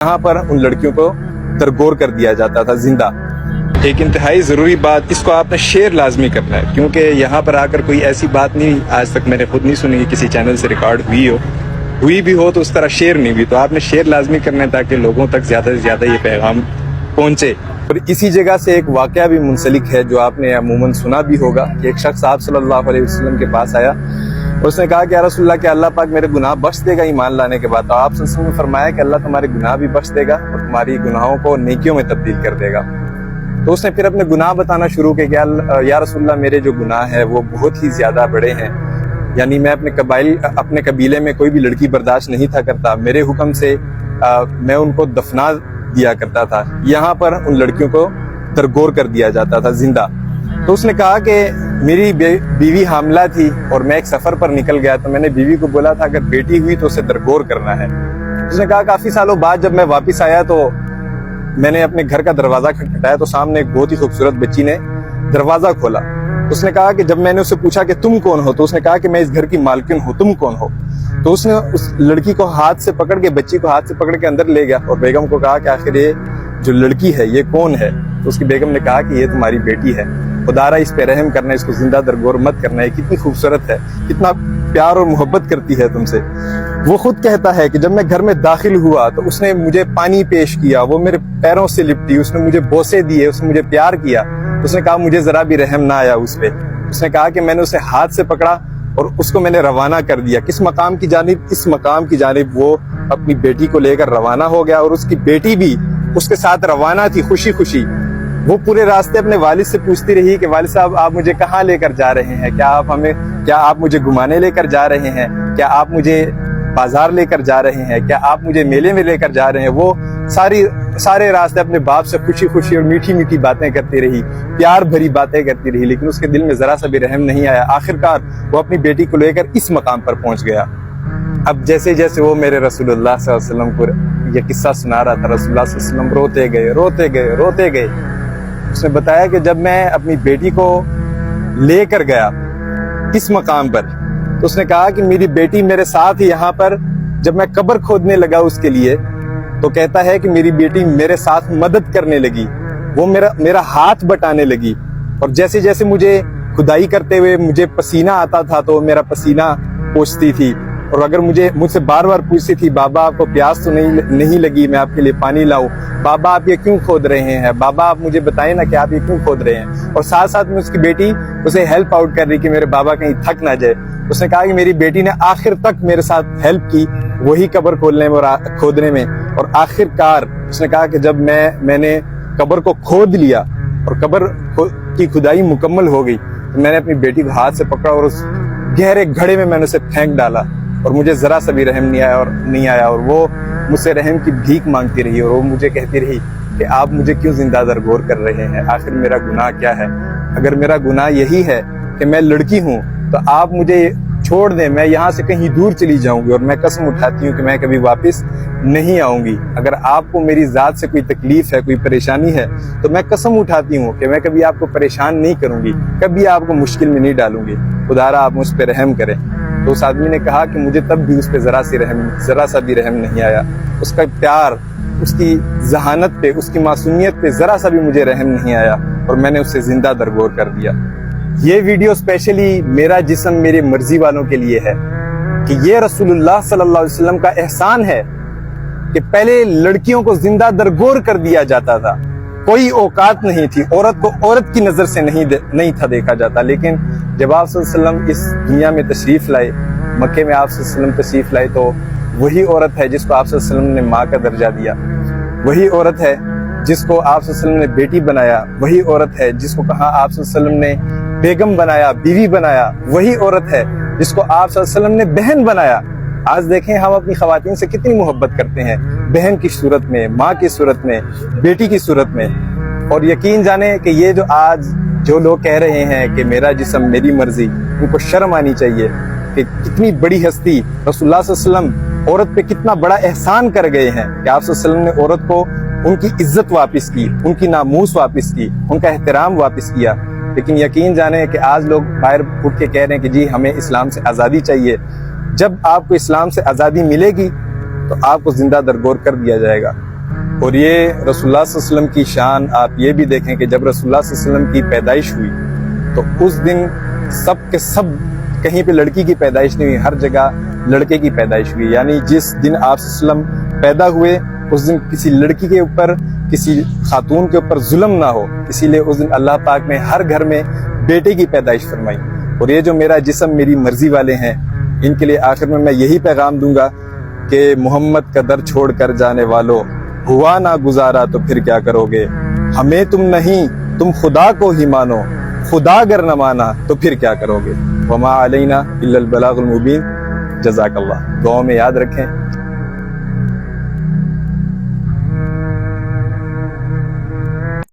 یہاں پر ان لڑکیوں کو درگور کر دیا جاتا تھا زندہ۔ ایک انتہائی ضروری بات، اس کو آپ نے شیئر لازمی کرنا ہے، کیونکہ یہاں پر آ کر کوئی ایسی بات نہیں آج تک میں نے خود نہیں سنی کہ کسی چینل سے ریکارڈ ہوئی بھی ہو تو اس طرح شیئر نہیں ہوئی، تو آپ نے شیئر لازمی کرنا ہے تاکہ لوگوں تک زیادہ سے زیادہ یہ پیغام پہنچے۔ اور اسی جگہ سے ایک واقعہ بھی منسلک ہے جو آپ نے عموماً سنا بھی ہوگا کہ ایک شخص آپ صلی اللہ علیہ وسلم کے پاس آیا، اس نے کہا کہ یا رسول اللہ، کہ اللہ پاک میرے گناہ بخش دے گا ایمان لانے کے بعد؟ تو آپ صلی اللہ علیہ وسلم نے فرمایا کہ اللہ تمہارے گناہ بھی بخش دے گا اور تمہاری گناہوں کو نیکیوں میں تبدیل کر دے گا۔ تو اس نے پھر اپنے گناہ بتانا شروع کیا کہ یا رسول اللہ، میرے جو گناہ ہیں وہ بہت ہی زیادہ بڑے ہیں، یعنی میں اپنے قبیلے میں کوئی بھی لڑکی برداشت نہیں تھا کرتا، میرے حکم سے میں ان کو دفنا دیا کرتا تھا، یہاں پر ان لڑکیوں کو درگور کر دیا جاتا تھا زندہ۔ تو اس نے کہا کہ میری بیوی حاملہ تھی اور میں ایک سفر پر نکل گیا، تو میں نے بیوی کو بولا تھا اگر بیٹی ہوئی تو اسے درگور کرنا ہے۔ اس نے کہا کافی سالوں بعد جب میں واپس آیا تو میں نے اپنے گھر کا دروازہ کھٹکھٹایا تو سامنے ایک بہت ہی خوبصورت بچی نے دروازہ کھولا۔ اس نے کہا کہ جب میں نے اسے پوچھا کہ تم کون ہو، تو اس نے کہا کہ میں اس گھر کی مالکن ہوں، تم کون ہو؟ تو اس نے اس لڑکی کو ہاتھ سے پکڑ کے، بچی کو ہاتھ سے پکڑ کے اندر لے گیا اور بیگم کو کہا کہ آخر یہ جو لڑکی ہے یہ کون ہے؟ تو اس کی بیگم نے کہا کہ یہ تمہاری بیٹی ہے، خدا را اس پہ رحم کرنا، اس کو زندہ درگور مت کرنا، یہ کتنی خوبصورت ہے، کتنا پیار اور محبت کرتی ہے تم سے۔ وہ خود کہتا ہے کہ جب میں گھر میں داخل ہوا تو اس نے مجھے پانی پیش کیا، وہ میرے پیروں سے لپٹی، اس نے مجھے بوسے دیے، اس نے مجھے پیار کیا۔ اس نے کہا مجھے ذرا بھی رحم نہ آیا اس پہ۔ اس نے کہا کہ میں نے اسے ہاتھ سے پکڑا اور اس کو میں نے روانہ کر دیا۔ کس مقام کی جانب؟ اس مقام کی جانب وہ اپنی بیٹی کو لے کر روانہ ہو گیا، اور اس کی بیٹی بھی اس کے ساتھ روانہ تھی خوشی خوشی۔ وہ پورے راستے اپنے والد سے پوچھتی رہی کہ والد صاحب آپ مجھے کہاں لے کر جا رہے ہیں؟ کیا آپ مجھے گھمانے لے کر جا رہے ہیں؟ کیا آپ مجھے بازار لے کر جا رہے ہیں؟ کیا آپ مجھے میلے میں لے کر جا رہے ہیں؟ وہ سارے راستے اپنے باپ سے خوشی خوشی اور میٹھی میٹھی باتیں کرتی رہی، پیار بھری باتیں کرتی رہی، لیکن اس کے دل میں ذرا سا بھی رحم نہیں آیا۔ آخرکار وہ اپنی بیٹی کو لے کر اس مقام پر پہنچ گیا۔ اب جیسے جیسے وہ میرے رسول اللہ صلی اللہ علیہ وسلم کو یہ قصہ سنا رہا تھا، رسول اللہ صلی اللہ علیہ وسلم روتے گئے۔ اس نے بتایا کہ جب میں اپنی بیٹی کو لے کر گیا اس مقام پر، تو اس نے کہا کہ میری بیٹی میرے ساتھ یہاں پر جب میں قبر کھودنے لگا اس کے لیے، تو کہتا ہے کہ میری بیٹی میرے ساتھ مدد کرنے لگی، وہ میرا ہاتھ بٹانے لگی، اور جیسے جیسے مجھے کھدائی کرتے ہوئے مجھے پسینہ آتا تھا تو میرا پسینہ پوچھتی تھی، اور اگر مجھ سے بار بار پوچھتی تھی بابا آپ کو پیاس تو نہیں لگی، میں آپ کے لیے پانی لاؤں، بابا آپ یہ کیوں کھود رہے ہیں، بابا آپ مجھے بتائیں نا کہ آپ یہ کیوں کھود رہے ہیں۔ اور ساتھ ساتھ میں اس کی بیٹی اسے ہیلپ آؤٹ کر رہی کہ میرے بابا کہیں تھک نہ جائے۔ اس نے کہا کہ میری بیٹی نے آخر تک میرے ساتھ ہیلپ کی وہی قبر کھودنے میں، اور آخر کار اس نے کہا کہ جب میں نے قبر کو کھود لیا اور قبر کی کھدائی مکمل ہو گئی، تو میں نے اپنی بیٹی کو ہاتھ سے پکڑا اور اس گہرے گھڑے میں نے اسے پھینک ڈالا، اور مجھے ذرا سا بھی رحم نہیں آیا، اور وہ مجھ سے رحم کی بھیک مانگتی رہی، اور وہ مجھے کہتی رہی کہ آپ مجھے کیوں زندہ درگور کر رہے ہیں، آخر میرا گناہ کیا ہے؟ اگر میرا گناہ یہی ہے کہ میں لڑکی ہوں تو آپ مجھے چھوڑ دیں، میں یہاں سے کہیں دور چلی جاؤں گی، اور میں قسم اٹھاتی ہوں کہ میں کبھی واپس نہیں آؤں گی۔ اگر آپ کو میری ذات سے کوئی تکلیف ہے، کوئی پریشانی ہے، تو میں قسم اٹھاتی ہوں کہ میں کبھی آپ کو پریشان نہیں کروں گی، کبھی آپ کو مشکل میں نہیں ڈالوں گی، خدا را آپ مجھ پہ رحم کریں۔ تو اس آدمی نے کہا کہ مجھے تب بھی اس پہ ذرا سا بھی رحم نہیں آیا، اس کا پیار، اس کی ذہانت پہ، اس کی معصومیت پہ ذرا سا بھی مجھے رحم نہیں آیا، اور میں نے اسے زندہ درگور کر دیا۔ یہ ویڈیو اسپیشلی میرا جسم میری مرضی والوں کے لیے ہے کہ یہ رسول اللہ صلی اللہ علیہ وسلم کا احسان ہے کہ پہلے لڑکیوں کو زندہ درگور کر دیا جاتا تھا، کوئی اوقات نہیں تھی، عورت کو عورت کی نظر سے نہیں تھا دیکھا جاتا، لیکن جب آپ صلی اللہ علیہ وسلم اس دنیا میں تشریف لائے، مکے میں آپ صلی اللہ علیہ وسلم تشریف لائے، تو وہی عورت ہے جس کو آپ صلی اللہ علیہ وسلم نے ماں کا درجہ دیا، وہی عورت ہے جس کو آپ صلی اللہ علیہ وسلم نے بیٹی بنایا، وہی عورت ہے جس کو کہا آپ صلی اللہ علیہ وسلم نے بیگم بنایا، بیوی بنایا، وہی عورت ہے جس کو آپ صلی اللہ علیہ وسلم نے بہن بنایا۔ آج دیکھیں ہم اپنی خواتین سے کتنی محبت کرتے ہیں، بہن کی صورت میں، ماں کی صورت میں، بیٹی کی صورت میں۔ اور یقین جانیں کہ یہ جو لوگ کہہ رہے ہیں کہ میرا جسم میری مرضی، ان کو شرم آنی چاہیے کہ کتنی بڑی ہستی رسول اللہ صلی اللہ علیہ وسلم عورت پہ کتنا بڑا احسان کر گئے ہیں کہ آپ صلی اللہ علیہ وسلم نے عورت کو ان کی عزت واپس کی، ان کی ناموس واپس کی، ان کا احترام واپس کیا۔ لیکن یقین جانیں کہ آج لوگ باہر اٹھ کے کہہ رہے ہیں کہ جی ہمیں اسلام سے آزادی چاہیے۔ جب آپ کو اسلام سے آزادی ملے گی تو آپ کو زندہ درگور کر دیا جائے گا۔ اور یہ رسول اللہ صلی اللہ علیہ وسلم کی شان آپ یہ بھی دیکھیں کہ جب رسول اللہ صلی اللہ علیہ وسلم کی پیدائش ہوئی تو اس دن سب کے سب، کہیں پہ لڑکی کی پیدائش نہیں ہوئی، ہر جگہ لڑکے کی پیدائش ہوئی، یعنی جس دن آپ صلی اللہ علیہ وسلم پیدا ہوئے اس دن کسی لڑکی کے اوپر، کسی خاتون کے اوپر ظلم نہ ہو، اسی لیے اس دن اللہ پاک نے ہر گھر میں بیٹے کی پیدائش فرمائی۔ اور یہ جو میرا جسم میری مرضی والے ہیں، ان کے لیے آخر میں یہی پیغام دوں گا کہ محمد کا در چھوڑ کر جانے والوں، ہوا نہ گزارا تو پھر کیا کرو گے، ہمیں تم نہیں تم خدا کو ہی مانو، خدا اگر نہ مانا تو پھر کیا کرو گے۔ وما علینا الا البلاغ المبین۔ جزاک اللہ۔ دعاؤں میں یاد رکھیں۔